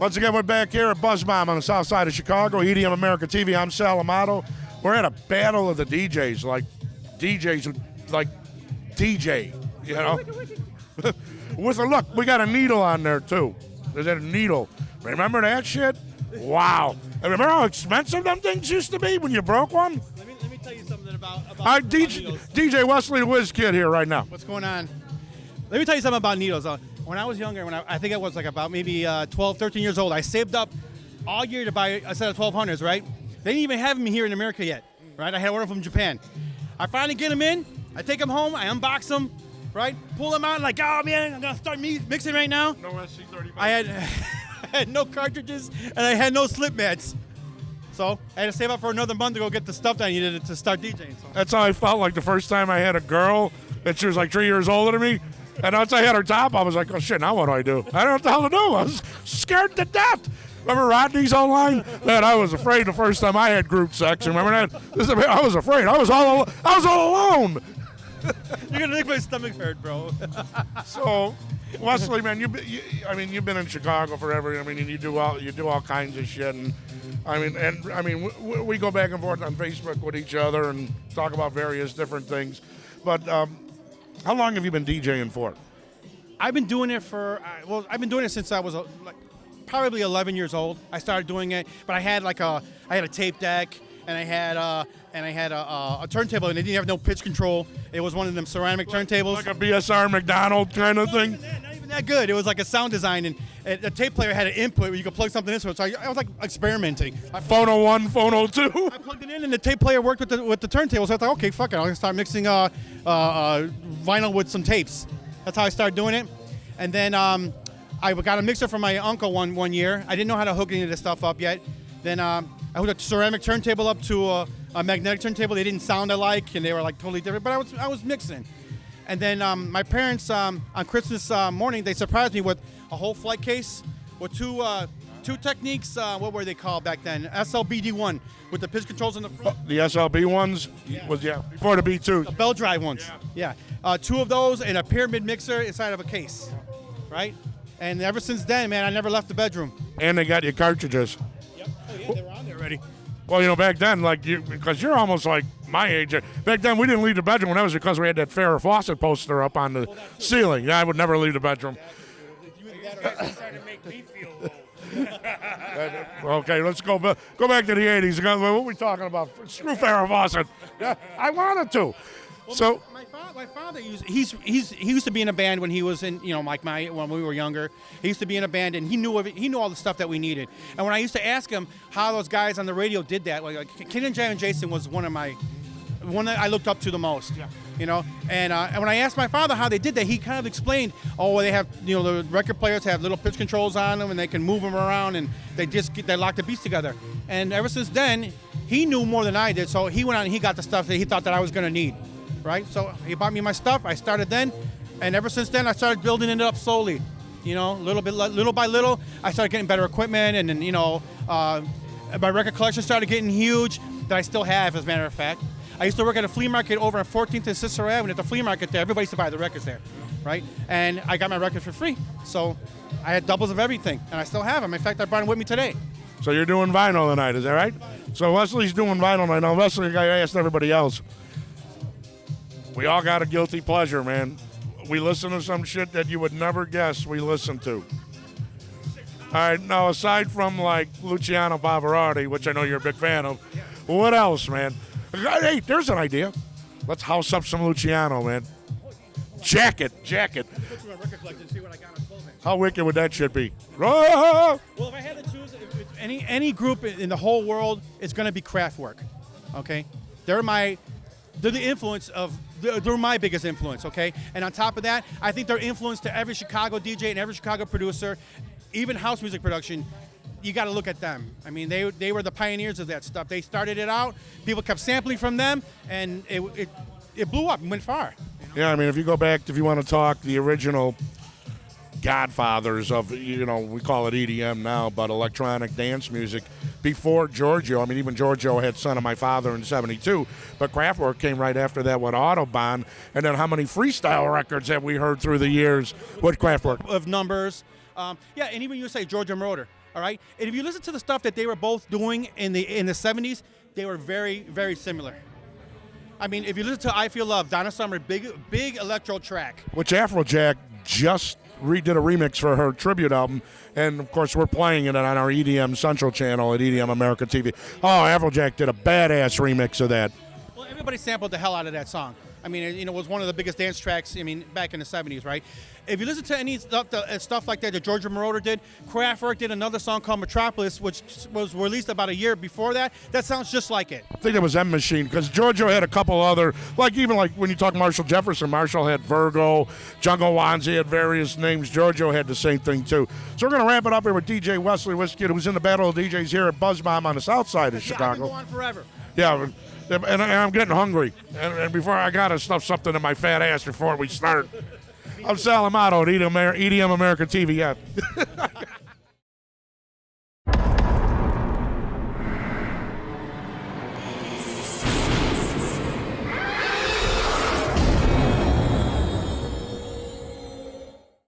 Once again, we're back here at Buzz Bomb on the south side of Chicago, EDM America TV. I'm Sal Amato. We're at a battle of the DJs, like DJs who like DJ, you know. With a look, we got a needle on there too. There's a needle. Remember that shit? Wow. And remember how expensive them things used to be when you broke one? Let me tell you something about DJ Wesley The Wiz Kid here right now. What's going on? Let me tell you something about needles. When I was younger, I think I was like about maybe 12, 13 years old, I saved up all year to buy a set of 1200s, right? They didn't even have them here in America yet, right? I had ordered from Japan. I finally get them in. I take them home. I unbox them, right? Pull them out like, oh, man, I'm going to start mixing right now. No SC35. I had no cartridges, and I had no slip mats. So I had to save up for another month to go get the stuff that I needed to start DJing. So. That's how I felt like the first time I had a girl, and she was like 3 years older than me. And once I had her top, I was like, oh, shit, now what do? I don't know what the hell to do. I was scared to death. Remember Rodney's online? Man, I was afraid the first time I had group sex. Remember that? I was afraid. I was all alone. You're going to make my stomach hurt, bro. So, Wesley, man, you've been in Chicago forever. I mean, and you do all kinds of shit. And we go back and forth on Facebook with each other and talk about various different things. But how long have you been DJing for? I've been doing it since I was probably 11 years old. I started doing it, but I had a tape deck and I had a turntable, and it didn't have no pitch control. It was one of them ceramic turntables, like a BSR McDonald kind of thing. Not even that good. It was like a sound design, and the tape player had an input where you could plug something in. So I was like experimenting. Phono 1, Phono 2. I plugged it in, and the tape player worked with the turntable. So I thought, okay, fuck it, I'm gonna start mixing vinyl with some tapes. That's how I started doing it. And then I got a mixer from my uncle one year. I didn't know how to hook any of this stuff up yet. Then I hooked a ceramic turntable up to a magnetic turntable. They didn't sound alike, and they were like totally different. But I was mixing. And then my parents on Christmas morning, they surprised me with a whole flight case with two techniques. What were they called back then? SLBD1 with the pitch controls in the front. The SLB ones was before the B2. The belt drive ones. Yeah. Two of those and a pyramid mixer inside of a case, right? And ever since then, man, I never left the bedroom. And they got your cartridges. Yep. Oh yeah, they were on there already. Well, back then, because you're almost like my age. Back then, we didn't leave the bedroom. And that was because we had that Farrah Fawcett poster up on the ceiling. Yeah, I would never leave the bedroom. You're trying to make me feel old. Okay, let's go back to the 80s. What are we talking about? Screw Farrah Fawcett. Yeah, I wanted to. Well, so my father he used to be in a band when he was in when we were younger. He used to be in a band, and he knew all the stuff that we needed. And when I used to ask him how those guys on the radio did that, like Ken and Jam and Jason was one that I looked up to the most. Yeah. And when I asked my father how they did that, he kind of explained, they have, the record players have little pitch controls on them, and they can move them around, and they lock the beats together. And ever since then, he knew more than I did, so he went out and he got the stuff that he thought that I was going to need, right? So he bought me my stuff. I started then, and ever since then, I started building it up slowly. Little by little, I started getting better equipment, and then, my record collection started getting huge, that I still have, as a matter of fact. I used to work at a flea market over on 14th and Cicero Avenue. At the flea market there, everybody used to buy the records there, right? And I got my records for free. So I had doubles of everything, and I still have them. In fact, I brought them with me today. So you're doing vinyl tonight, is that right? So Wesley's doing vinyl right now. Wesley, I asked everybody else. We all got a guilty pleasure, man. We listen to some shit that you would never guess we listen to. All right, now aside from like Luciano Pavarotti, which I know you're a big fan of, what else, man? Hey, there's an idea. Let's house up some Luciano, man. Jacket. How wicked would that shit be? Well, if I had to choose, any group in the whole world, it's going to be Kraftwerk. Okay, they're my biggest influence. Okay, and on top of that, I think they're influence to every Chicago DJ and every Chicago producer, even house music production. You got to look at them. I mean, they were the pioneers of that stuff. They started it out. People kept sampling from them, and it blew up and went far. Yeah, I mean, if you go back, if you want to talk the original godfathers of, we call it EDM now, but electronic dance music before Giorgio. I mean, even Giorgio had Son of My Father in '72, but Kraftwerk came right after that with Autobahn. And then how many freestyle records have we heard through the years with Kraftwerk? Of numbers. And even you say Georgia Moroder. All right, and if you listen to the stuff that they were both doing in the 70s, they were very, very similar. I mean, if you listen to "I Feel Love," Donna Summer, big electro track. Which Afrojack just redid a remix for her tribute album, and of course we're playing it on our EDM Central channel at EDM America TV. Oh, Afrojack did a badass remix of that. Well, everybody sampled the hell out of that song. I mean, it was one of the biggest dance tracks, I mean, back in the 70s, right? If you listen to any stuff like that Georgia Moroder did, Kraftwerk did another song called Metropolis, which was released about a year before that. That sounds just like it. I think it was M Machine, because Giorgio had a couple other, like when you talk Marshall Jefferson, Marshall had Virgo, Jungle Wanzi had various names. Giorgio had the same thing too. So we're going to wrap it up here with DJ Wesley The Wiz Kid, who's in the Battle of DJs here at Buzz Bomb on the south side of Chicago. I can go on forever. Yeah, and I'm getting hungry. And before I got to stuff something in my fat ass before we start. I'm Sal Amato at EDM America TV. Yeah.